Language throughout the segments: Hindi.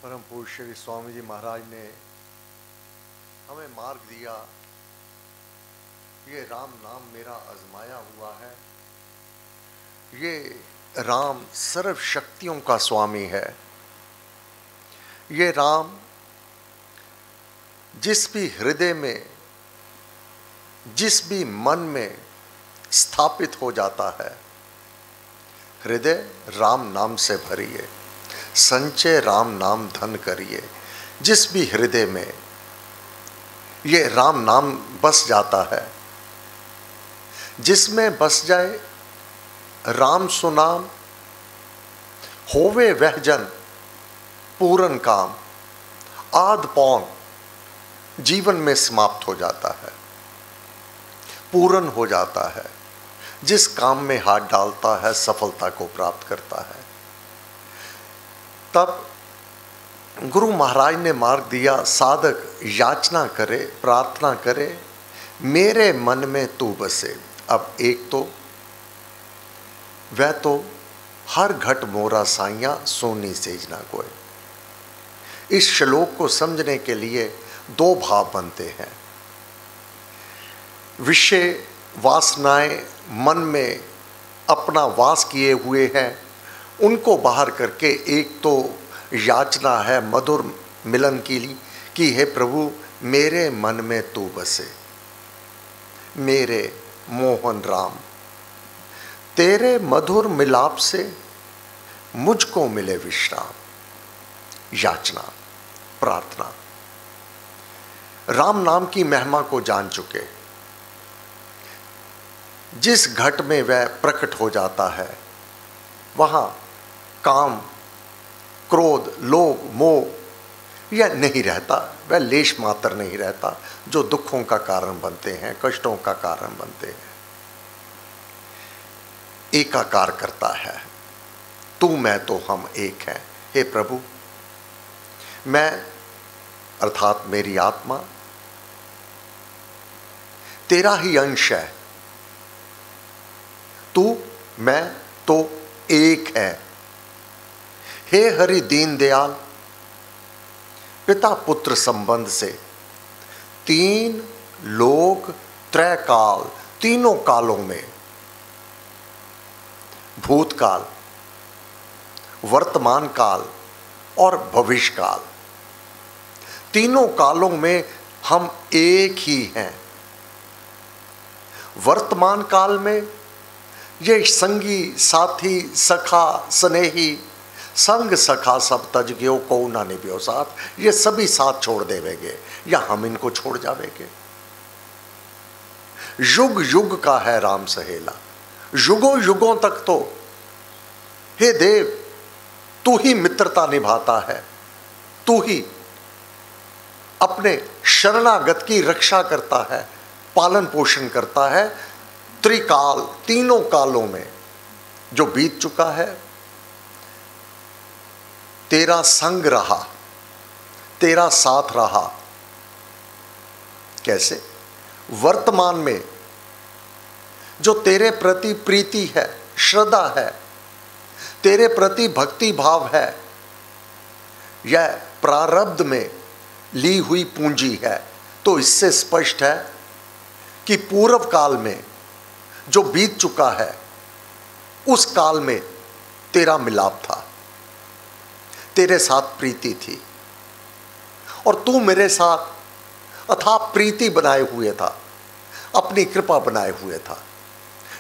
परम पूज्य श्री स्वामी जी महाराज ने हमें मार्ग दिया। ये राम नाम मेरा आजमाया हुआ है। ये राम सर्व शक्तियों का स्वामी है। ये राम जिस भी हृदय में, जिस भी मन में स्थापित हो जाता है, हृदय राम नाम से भरिए, संचय राम नाम धन करिए। जिस भी हृदय में ये राम नाम बस जाता है, जिसमें बस जाए राम सुनाम, होवे वह जन पूरन काम, आद पौन जीवन में समाप्त हो जाता है, पूर्ण हो जाता है। जिस काम में हाथ डालता है सफलता को प्राप्त करता है। तब गुरु महाराज ने मार्ग दिया, साधक याचना करे, प्रार्थना करे, मेरे मन में तू बसे। अब एक तो वह तो हर घट मोरा साइया सोनी सेजना कोय। इस श्लोक को समझने के लिए दो भाव बनते हैं। विषय वासनाएं मन में अपना वास किए हुए हैं, उनको बाहर करके एक तो याचना है मधुर मिलन के लिए कि हे प्रभु मेरे मन में तू बसे, मेरे मोहन राम, तेरे मधुर मिलाप से मुझको मिले विश्राम। याचना, प्रार्थना। राम नाम की महिमा को जान चुके, जिस घट में वह प्रकट हो जाता है वहाँ काम, क्रोध, लोभ, मोह यह नहीं रहता, वह लेश मात्र नहीं रहता, जो दुखों का कारण बनते हैं, कष्टों का कारण बनते हैं। एकाकार करता है, तू मैं तो हम एक हैं। हे प्रभु, मैं अर्थात मेरी आत्मा तेरा ही अंश है, तू मैं तो एक है। हे हरि दीन दयाल, पिता पुत्र संबंध से तीन लोक त्रय काल, तीनों कालों में, भूतकाल, वर्तमान काल और भविष्य काल, तीनों कालों में हम एक ही हैं। वर्तमान काल में ये संगी साथी सखा स्नेही, संग सखा सब तज गयो को ना निभ्यो साथ, ये सभी साथ छोड़ देवेंगे या हम इनको छोड़ जावेंगे। युग युग का है राम सहेला, युगों युगों तक तो हे देव तू ही मित्रता निभाता है, तू ही अपने शरणागत की रक्षा करता है, पालन पोषण करता है। त्रिकाल, तीनों कालों में जो बीत चुका है, तेरा संग रहा, तेरा साथ रहा। कैसे? वर्तमान में जो तेरे प्रति प्रीति है, श्रद्धा है, तेरे प्रति भक्ति भाव है, यह प्रारब्ध में ली हुई पूंजी है। तो इससे स्पष्ट है कि पूर्व काल में जो बीत चुका है, उस काल में तेरा मिलाप था, तेरे साथ प्रीति थी और तू मेरे साथ अथाह प्रीति बनाए हुए था, अपनी कृपा बनाए हुए था।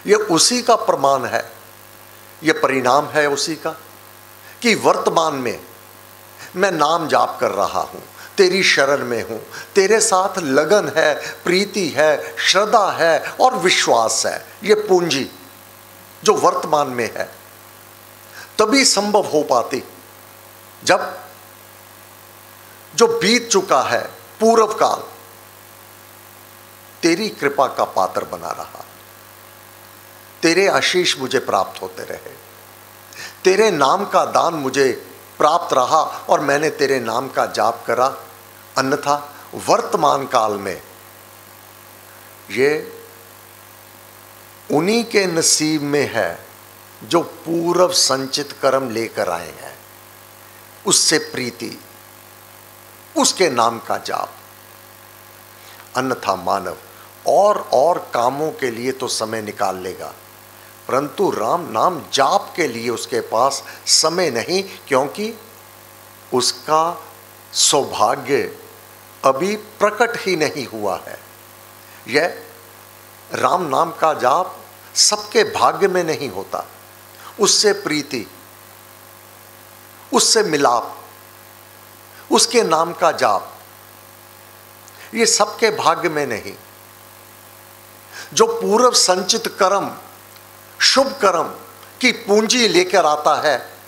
यह उसी का प्रमाण है, यह परिणाम है उसी का कि वर्तमान में मैं नाम जाप कर रहा हूं, तेरी शरण में हूं, तेरे साथ लगन है, प्रीति है, श्रद्धा है और विश्वास है। ये पूंजी जो वर्तमान में है तभी संभव हो पाती जब जो बीत चुका है पूर्व काल तेरी कृपा का पात्र बना रहा, तेरे आशीष मुझे प्राप्त होते रहे, तेरे नाम का दान मुझे प्राप्त रहा और मैंने तेरे नाम का जाप करा। अन्यथा वर्तमान काल में ये उन्हीं के नसीब में है जो पूर्व संचित कर्म लेकर आए हैं, उससे प्रीति, उसके नाम का जाप। अन्यथा मानव और कामों के लिए तो समय निकाल लेगा, परंतु राम नाम जाप के लिए उसके पास समय नहीं, क्योंकि उसका सौभाग्य अभी प्रकट ही नहीं हुआ है। यह राम नाम का जाप सबके भाग्य में नहीं होता। उससे प्रीति, उससे मिलाप, उसके नाम का जाप, ये सबके भाग्य में नहीं। जो पूर्व संचित कर्म, शुभ कर्म की पूंजी लेकर आता है,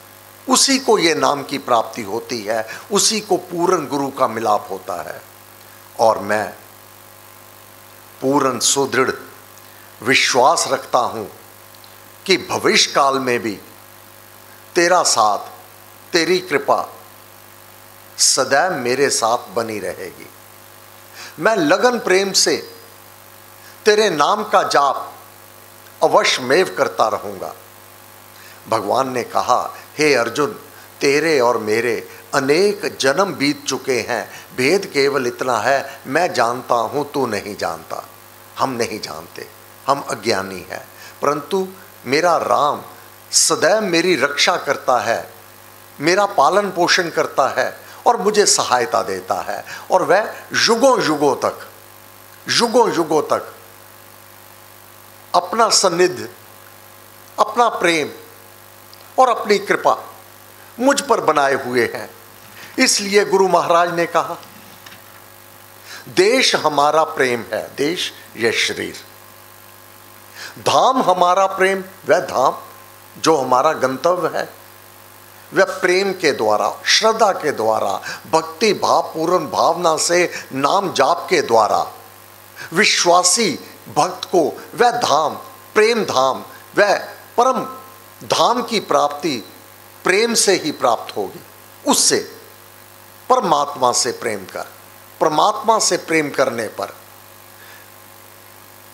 उसी को ये नाम की प्राप्ति होती है, उसी को पूर्ण गुरु का मिलाप होता है। और मैं पूर्ण सुदृढ़ विश्वास रखता हूं कि भविष्य काल में भी तेरा साथ, तेरी कृपा सदैव मेरे साथ बनी रहेगी। मैं लगन प्रेम से तेरे नाम का जाप अवश्यमेव करता रहूंगा। भगवान ने कहा, हे अर्जुन, तेरे और मेरे अनेक जन्म बीत चुके हैं, भेद केवल इतना है, मैं जानता हूं, तू नहीं जानता। हम नहीं जानते, हम अज्ञानी हैं, परंतु मेरा राम सदैव मेरी रक्षा करता है, मेरा पालन पोषण करता है और मुझे सहायता देता है। और वह युगों युगों तक अपना सानिध्य, अपना प्रेम और अपनी कृपा मुझ पर बनाए हुए हैं। इसलिए गुरु महाराज ने कहा, देश हमारा प्रेम है, देश यह शरीर, धाम हमारा प्रेम, वह धाम जो हमारा गंतव्य है, वह प्रेम के द्वारा, श्रद्धा के द्वारा, भक्ति भाव पूर्ण भावना से नाम जाप के द्वारा विश्वासी भक्त को वह धाम, प्रेम धाम, वह परम धाम की प्राप्ति प्रेम से ही प्राप्त होगी। उससे परमात्मा से प्रेम कर, परमात्मा से प्रेम करने पर,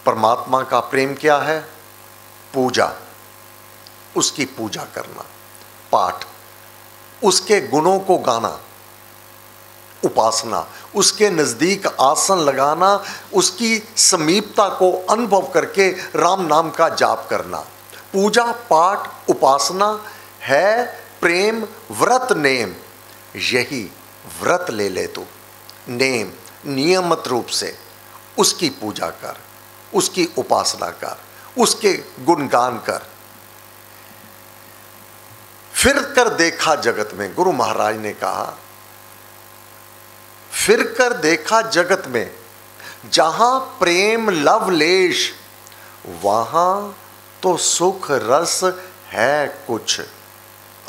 परमात्मा का प्रेम क्या है? पूजा, उसकी पूजा करना, पाठ, उसके गुणों को गाना, उपासना, उसके नजदीक आसन लगाना, उसकी समीपता को अनुभव करके राम नाम का जाप करना। पूजा पाठ उपासना है प्रेम व्रत नेम। यही व्रत ले ले तू, नेम, नियमित रूप से उसकी पूजा कर, उसकी उपासना कर, उसके गुणगान कर। फिर कर देखा जगत में, गुरु महाराज ने कहा, फिर कर देखा जगत में, जहां प्रेम लवलेश वहां तो सुख रस है कुछ।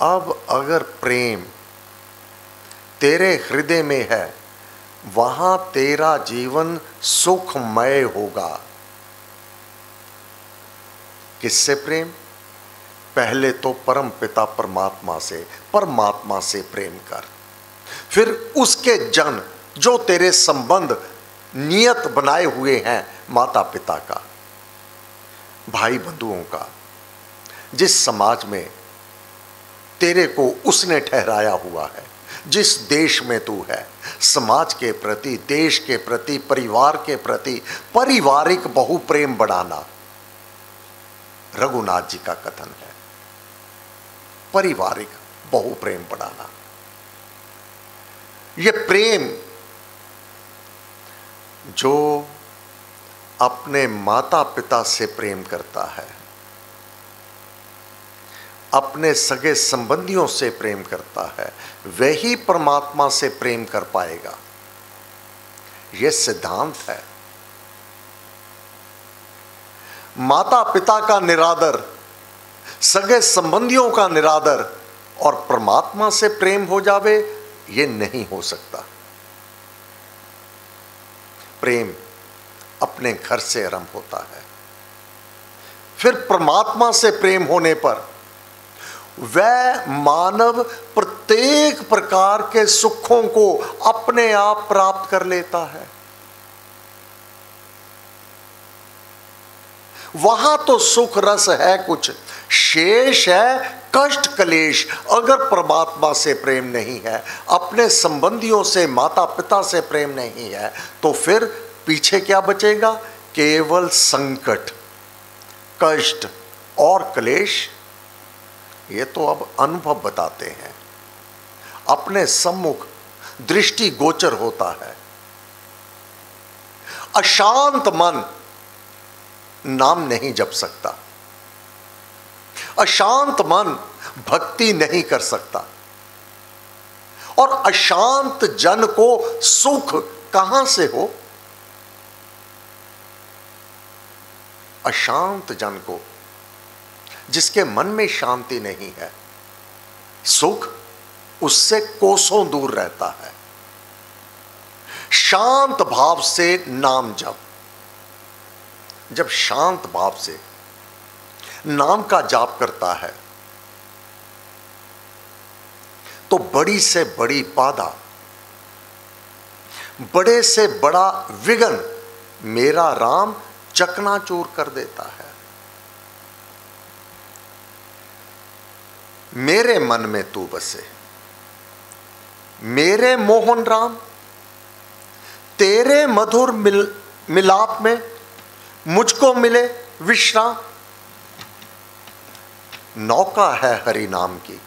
अब अगर प्रेम तेरे हृदय में है, वहां तेरा जीवन सुखमय होगा। किससे प्रेम? पहले तो परम पिता परमात्मा से प्रेम कर, फिर उसके जन जो तेरे संबंध नियत बनाए हुए हैं, माता पिता का, भाई बंधुओं का, जिस समाज में तेरे को उसने ठहराया हुआ है, जिस देश में तू है, समाज के प्रति, देश के प्रति, परिवार के प्रति पारिवारिक बहु प्रेम बढ़ाना। रघुनाथ जी का कथन है, पारिवारिक बहु प्रेम बढ़ाना। यह प्रेम जो अपने माता पिता से प्रेम करता है, अपने सगे संबंधियों से प्रेम करता है, वही परमात्मा से प्रेम कर पाएगा। यह सिद्धांत है। माता पिता का निरादर, सगे संबंधियों का निरादर और परमात्मा से प्रेम हो जावे, यह नहीं हो सकता। प्रेम अपने घर से आरंभ होता है, फिर परमात्मा से प्रेम होने पर वह मानव प्रत्येक प्रकार के सुखों को अपने आप प्राप्त कर लेता है। वहां तो सुख रस है कुछ, शेष है कष्ट कलेश। अगर परमात्मा से प्रेम नहीं है, अपने संबंधियों से, माता पिता से प्रेम नहीं है, तो फिर पीछे क्या बचेगा? केवल संकट, कष्ट और क्लेश। ये तो अब अनुभव बताते हैं, अपने सम्मुख दृष्टि गोचर होता है। अशांत मन नाम नहीं जप सकता, अशांत मन भक्ति नहीं कर सकता, और अशांत जन को सुख कहां से हो? अशांत जन को, जिसके मन में शांति नहीं है, सुख उससे कोसों दूर रहता है। शांत भाव से नाम जप, जब शांत भाव से नाम का जाप करता है तो बड़ी से बड़ी बाधा, बड़े से बड़ा विघ्न मेरा राम चकनाचूर कर देता है। मेरे मन में तू बसे, मेरे मोहन राम, तेरे मधुर मिलाप में मुझको मिले विश्राम। नौका है हरि नाम की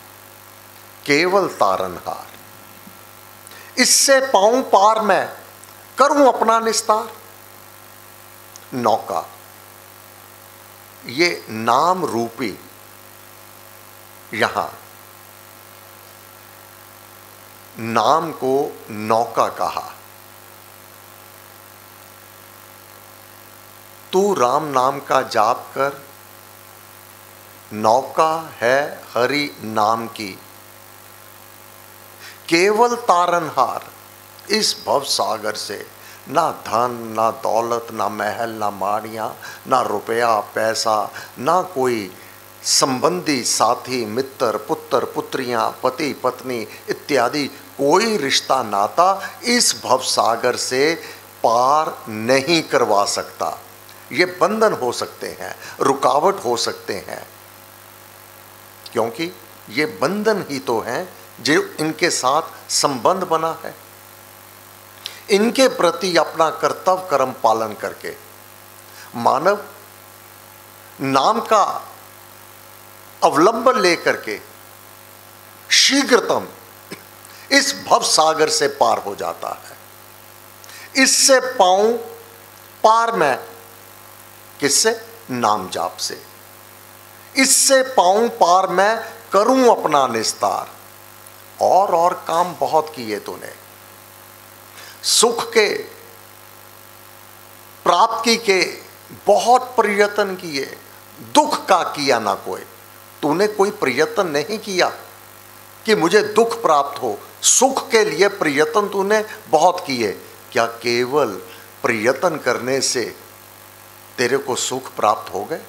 केवल तारनहार, इससे पाऊं पार मैं करूं अपना निस्तार। नौका, ये नाम रूपी यहां नाम को नौका कहा। तू राम नाम का जाप कर, नौका है हरि नाम की केवल तारनहार। इस भव सागर से ना धन, ना दौलत, ना महल, ना माड़ियां, ना रुपया पैसा, ना कोई संबंधी साथी मित्र पुत्र पुत्रियां पति पत्नी इत्यादि कोई रिश्ता नाता इस भव सागर से पार नहीं करवा सकता। ये बंधन हो सकते हैं, रुकावट हो सकते हैं, क्योंकि ये बंधन ही तो हैं जो इनके साथ संबंध बना है। इनके प्रति अपना कर्तव्य कर्म पालन करके मानव नाम का अवलंबन लेकर के शीघ्रतम इस भव सागर से पार हो जाता है। इससे पाऊं पार मैं, किससे? नाम जाप से। इससे पाऊं पार मैं करूं अपना निस्तार। और काम बहुत किए तूने, सुख के प्राप्ति के बहुत प्रयत्न किए, दुख का किया ना कोई। तूने कोई प्रयत्न नहीं किया कि मुझे दुख प्राप्त हो। सुख के लिए प्रयत्न तूने बहुत किए। क्या केवल प्रयत्न करने से तेरे को सुख प्राप्त हो गए?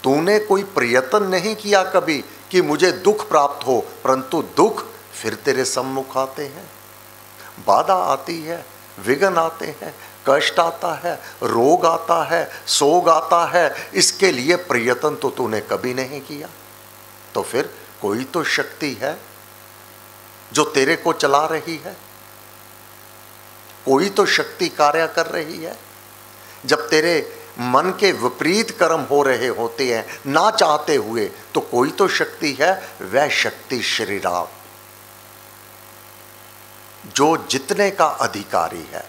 तूने कोई प्रयत्न नहीं किया कभी कि मुझे दुख प्राप्त हो, परंतु दुख फिर तेरे सम्मुख आते हैं, बाधा आती है, विघ्न आते हैं, कष्ट आता है, रोग आता है, सोग आता है। इसके लिए प्रयत्न तो तूने कभी नहीं किया। तो फिर कोई तो शक्ति है जो तेरे को चला रही है, कोई तो शक्ति कार्य कर रही है। जब तेरे मन के विपरीत कर्म हो रहे होते हैं ना चाहते हुए, तो कोई तो शक्ति है, वह शक्ति श्री राम जो जितने का अधिकारी है,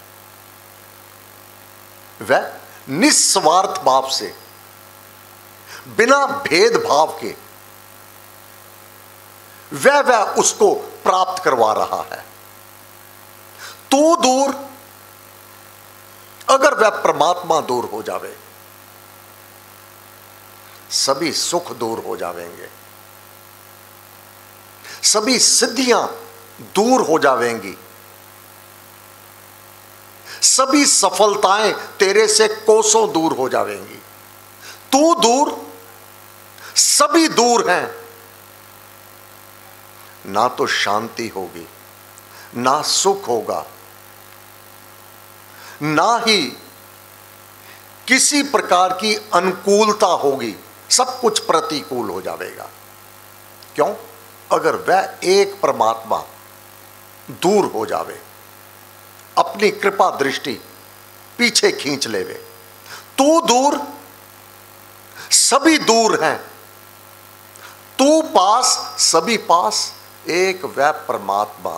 वह निस्वार्थ भाव से बिना भेदभाव के वह उसको प्राप्त करवा रहा है। तू दूर, अगर वह परमात्मा दूर हो जावे, सभी सुख दूर हो जावेंगे, सभी सिद्धियां दूर हो जावेंगी, सभी सफलताएं तेरे से कोसों दूर हो जावेंगी। तू दूर, सभी दूर हैं। ना तो शांति होगी, ना सुख होगा, ना ही किसी प्रकार की अनुकूलता होगी, सब कुछ प्रतिकूल हो जाएगा। क्यों? अगर वह एक परमात्मा दूर हो जावे, अपनी कृपा दृष्टि पीछे खींच लेवे, तू दूर सभी दूर हैं, तू पास सभी पास, एक वह परमात्मा।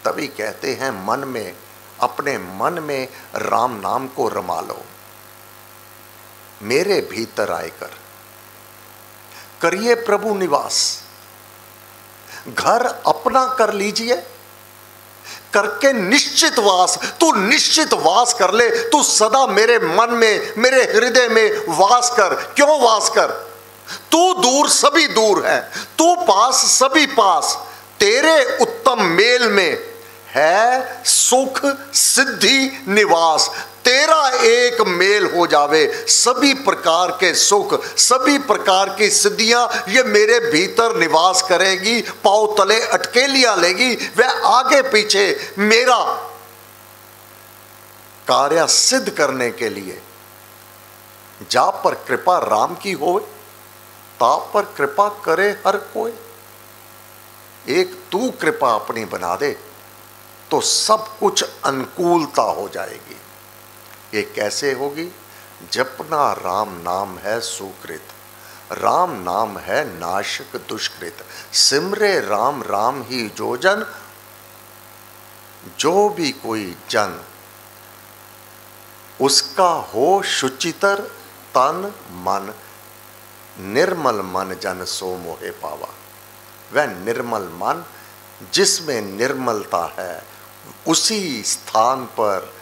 तभी कहते हैं मन में, अपने मन में राम नाम को रमा लो, मेरे भीतर आएकर करिए प्रभु निवास। घर अपना कर लीजिए, करके निश्चित वास। तू निश्चित वास कर ले, तू सदा मेरे मन में, मेरे हृदय में वास कर। क्यों वास कर? तू दूर सभी दूर है, तू पास सभी पास। तेरे उत्तम मेल में है सुख सिद्धि निवास। तेरा एक मेल हो जावे, सभी प्रकार के सुख, सभी प्रकार की सिद्धियां ये मेरे भीतर निवास करेगी, पांव तले अटकेलियां लेगी। वह आगे पीछे मेरा कार्य सिद्ध करने के लिए, जा पर कृपा राम की होवे, ता पर कृपा करे हर कोई। एक तू कृपा अपनी बना दे तो सब कुछ अनुकूलता हो जाएगी। ये कैसे होगी? जपना राम नाम है सुकृत, राम नाम है नाशक दुष्कृत। सिमरे राम राम ही जो जन, जो भी कोई जन उसका हो शुचितर तन मन। निर्मल मन जन सो मोहे पावा। वह निर्मल मन जिसमें निर्मलता है, उसी स्थान पर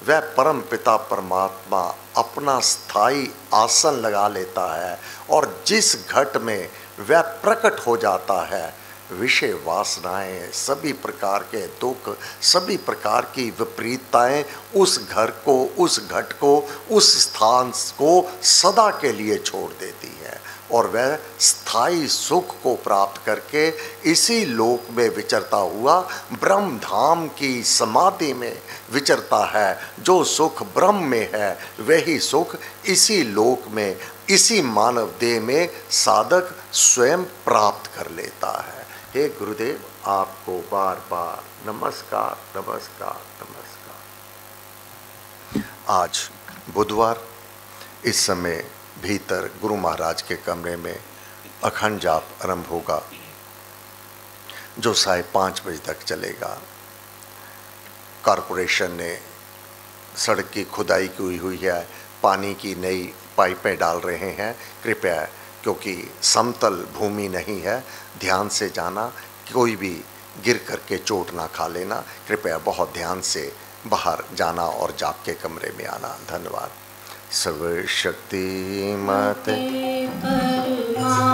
वह परम पिता परमात्मा अपना स्थायी आसन लगा लेता है। और जिस घट में वह प्रकट हो जाता है, विषय वासनाएं, सभी प्रकार के दुख, सभी प्रकार की विपरीतताएं उस घर को, उस घट को, उस स्थान को सदा के लिए छोड़ देती है। और वह स्थायी सुख को प्राप्त करके इसी लोक में विचरता हुआ ब्रह्म धाम की समाधि में विचरता है। जो सुख ब्रह्म में है, वही सुख इसी लोक में, इसी मानव देह में साधक स्वयं प्राप्त कर लेता है। हे गुरुदेव, आपको बार बार नमस्कार नमस्कार नमस्कार। आज बुधवार, इस समय भीतर गुरु महाराज के कमरे में अखंड जाप आरंभ होगा, जो 5:30 बजे तक चलेगा। कॉरपोरेशन ने सड़क की खुदाई की हुई है, पानी की नई पाइपें डाल रहे हैं। कृपया, क्योंकि समतल भूमि नहीं है, ध्यान से जाना, कोई भी गिर करके चोट ना खा लेना। कृपया बहुत ध्यान से बाहर जाना और जाप के कमरे में आना। धन्यवाद। सर्वशक्ति माते परमात्मने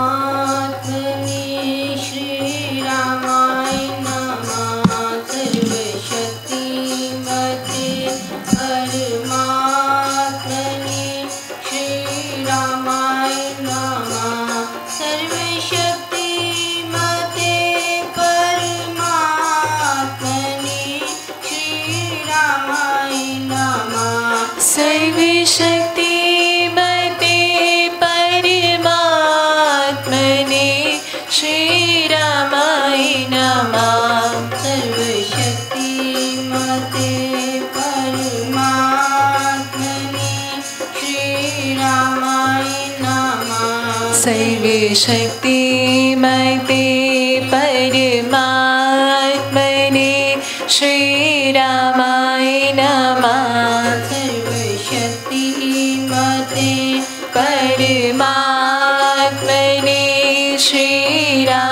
श्री रामाय नमः। सर्वशक्ति मते परमात्मने श्री रामाय नमः। सर्वशक्ति मते परमात्मने श्री रामाय नमः। सर्वशक्ति श्री रामाय नमः। सर्वशक्ति मते परमात्मने श्री रामाय नमः। सर्वशक्ति मते परमात्मने श्री रामाय नमः। सर्वशक्ति मते परमात्मने श्री राम